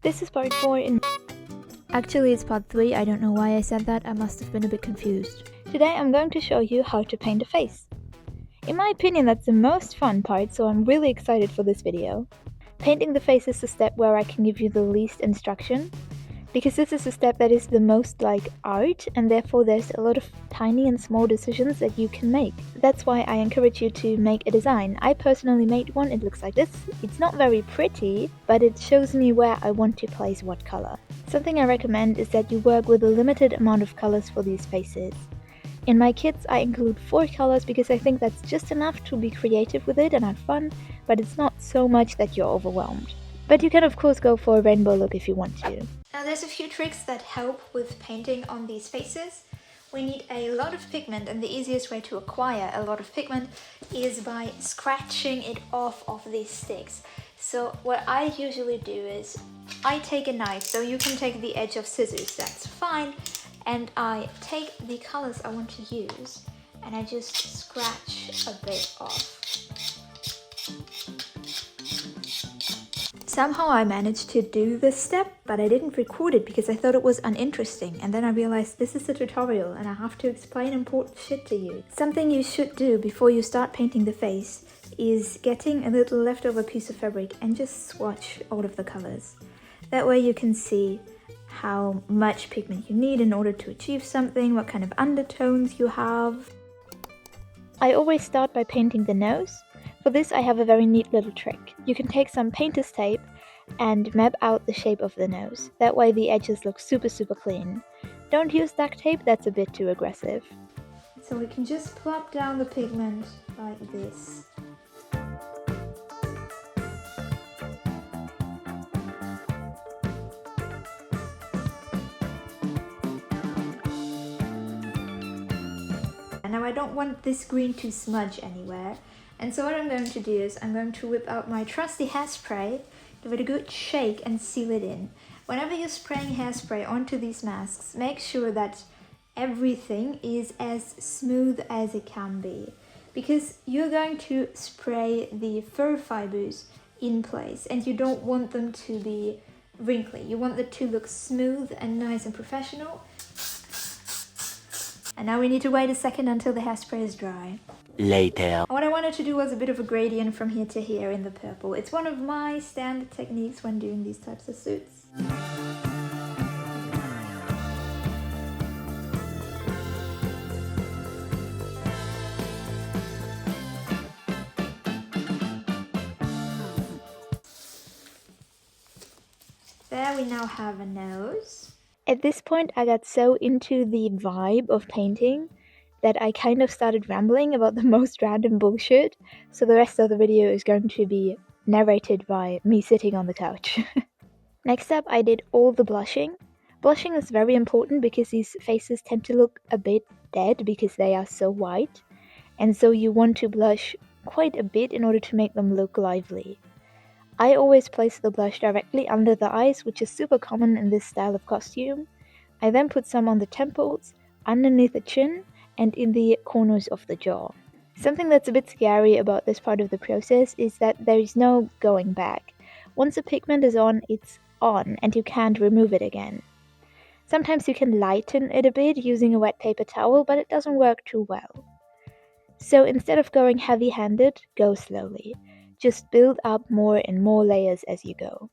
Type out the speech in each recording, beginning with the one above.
This is part 4 in... Actually, it's part 3, I don't know why I said that, I must have been a bit confused. Today I'm going to show you how to paint a face. In my opinion, that's the most fun part, so I'm really excited for this video. Painting the face is the step where I can give you the least instruction, because this is the step that is the most like art, and therefore there's a lot of tiny and small decisions that you can make. That's why I encourage you to make a design. I personally made one, it looks like this. It's not very pretty, but it shows me where I want to place what color. Something I recommend is that you work with a limited amount of colors for these faces. In my kits I include 4 colors because I think that's just enough to be creative with it and have fun, but it's not so much that you're overwhelmed. But you can of course go for a rainbow look if you want to. Now there's a few tricks that help with painting on these faces. We need a lot of pigment, and the easiest way to acquire a lot of pigment is by scratching it off of these sticks. So what I usually do is I take a knife, so you can take the edge of scissors, that's fine, and I take the colors I want to use and I just scratch a bit off. Somehow I managed to do this step, but I didn't record it because I thought it was uninteresting, and then I realized this is a tutorial and I have to explain important shit to you. Something you should do before you start painting the face is getting a little leftover piece of fabric and just swatch all of the colors. That way you can see how much pigment you need in order to achieve something, what kind of undertones you have. I always start by painting the nose. For this I have a very neat little trick. You can take some painter's tape and map out the shape of the nose. That way the edges look super clean. Don't use duct tape, that's a bit too aggressive. So we can just plop down the pigment like this. Now I don't want this green to smudge anywhere, and so what I'm going to do is I'm going to whip out my trusty hairspray, give it a good shake and seal it in. Whenever you're spraying hairspray onto these masks, make sure that everything is as smooth as it can be, because you're going to spray the fur fibers in place and you don't want them to be wrinkly. You want them to look smooth and nice and professional. And now we need to wait a second until the hairspray is dry. Later. What I wanted to do was a bit of a gradient from here to here in the purple. It's one of my standard techniques when doing these types of suits. There we now have a nose. At this point I got so into the vibe of painting that I kind of started rambling about the most random bullshit, so the rest of the video is going to be narrated by me sitting on the couch. Next up I did all the blushing. Blushing is very important because these faces tend to look a bit dead because they are so white, and so you want to blush quite a bit in order to make them look lively. I always place the blush directly under the eyes, which is super common in this style of costume. I then put some on the temples, underneath the chin, and in the corners of the jaw. Something that's a bit scary about this part of the process is that there is no going back. Once the pigment is on, it's on, and you can't remove it again. Sometimes you can lighten it a bit using a wet paper towel, but it doesn't work too well. So instead of going heavy-handed, go slowly. Just build up more and more layers as you go.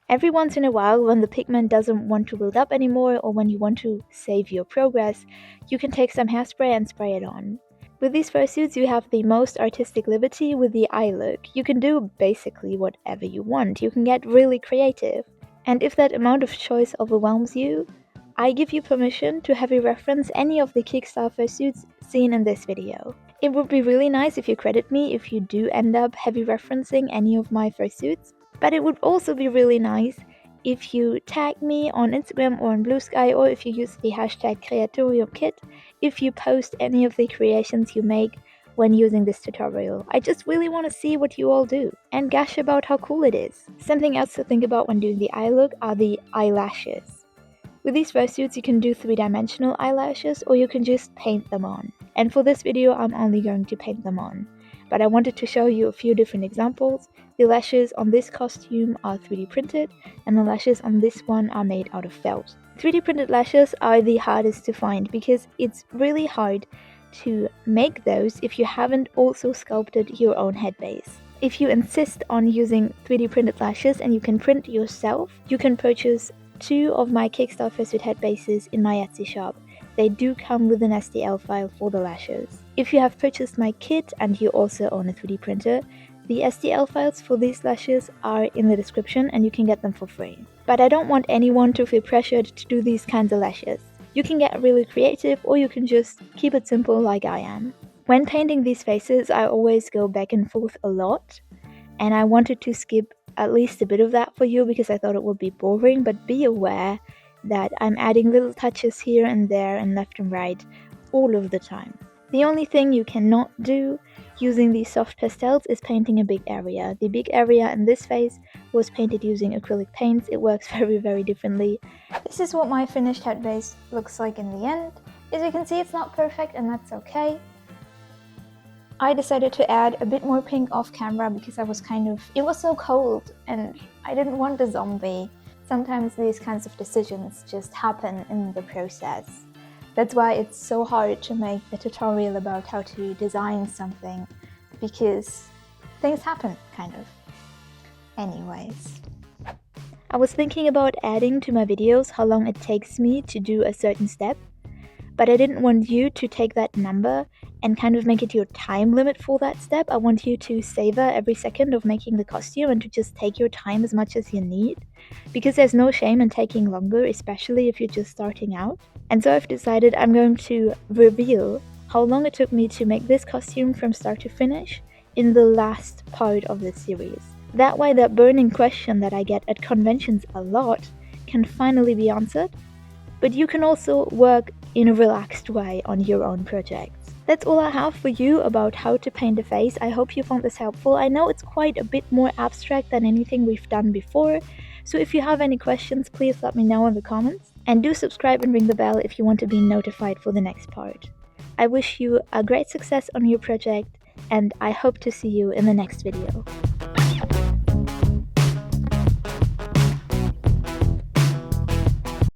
Every once in a while, when the pigment doesn't want to build up anymore, or when you want to save your progress, you can take some hairspray and spray it on. With these fursuits you have the most artistic liberty with the eye look. You can do basically whatever you want, you can get really creative. And if that amount of choice overwhelms you, I give you permission to heavy reference any of the Kig Style Fursuits seen in this video. It would be really nice if you credit me if you do end up heavy referencing any of my fursuits, but it would also be really nice if you tag me on Instagram or on Blue Sky, or if you use the hashtag Creatoriumkit if you post any of the creations you make when using this tutorial. I just really want to see what you all do and gush about how cool it is. Something else to think about when doing the eye look are the eyelashes. With these fursuits you can do 3-dimensional eyelashes, or you can just paint them on. And for this video I'm only going to paint them on. but I wanted to show you a few different examples. The lashes on this costume are 3D printed, and the lashes on this one are made out of felt. 3D printed lashes are the hardest to find because it's really hard to make those if you haven't also sculpted your own head base. If you insist on using 3D printed lashes and you can print yourself, you can purchase 2 of my Kig Style Fursuit Head bases in my Etsy shop. They do come with an STL file for the lashes. If you have purchased my kit and you also own a 3D printer, the STL files for these lashes are in the description and you can get them for free. But I don't want anyone to feel pressured to do these kinds of lashes. You can get really creative or you can just keep it simple like I am. When painting these faces, I always go back and forth a lot, and I wanted to skip at least a bit of that for you because I thought it would be boring, but be aware that I'm adding little touches here and there and left and right all of the time. The only thing you cannot do using these soft pastels is painting a big area. The big area in this face was painted using acrylic paints. It works very differently. This is what my finished head base looks like in the end. As you can see, it's not perfect and that's okay. I decided to add a bit more pink off camera because it was so cold and I didn't want a zombie. Sometimes these kinds of decisions just happen in the process. That's why it's so hard to make a tutorial about how to design something, because things happen, kind of. Anyways. I was thinking about adding to my videos how long it takes me to do a certain step, but I didn't want you to take that number and kind of make it your time limit for that step. I want you to savor every second of making the costume and to just take your time as much as you need, because there's no shame in taking longer, especially if you're just starting out. And so I've decided I'm going to reveal how long it took me to make this costume from start to finish in the last part of this series. That way that burning question that I get at conventions a lot can finally be answered, but you can also work in a relaxed way on your own projects. That's all I have for you about how to paint a face. I hope you found this helpful. I know it's quite a bit more abstract than anything we've done before, so if you have any questions, please let me know in the comments. And do subscribe and ring the bell if you want to be notified for the next part. I wish you a great success on your project, and I hope to see you in the next video.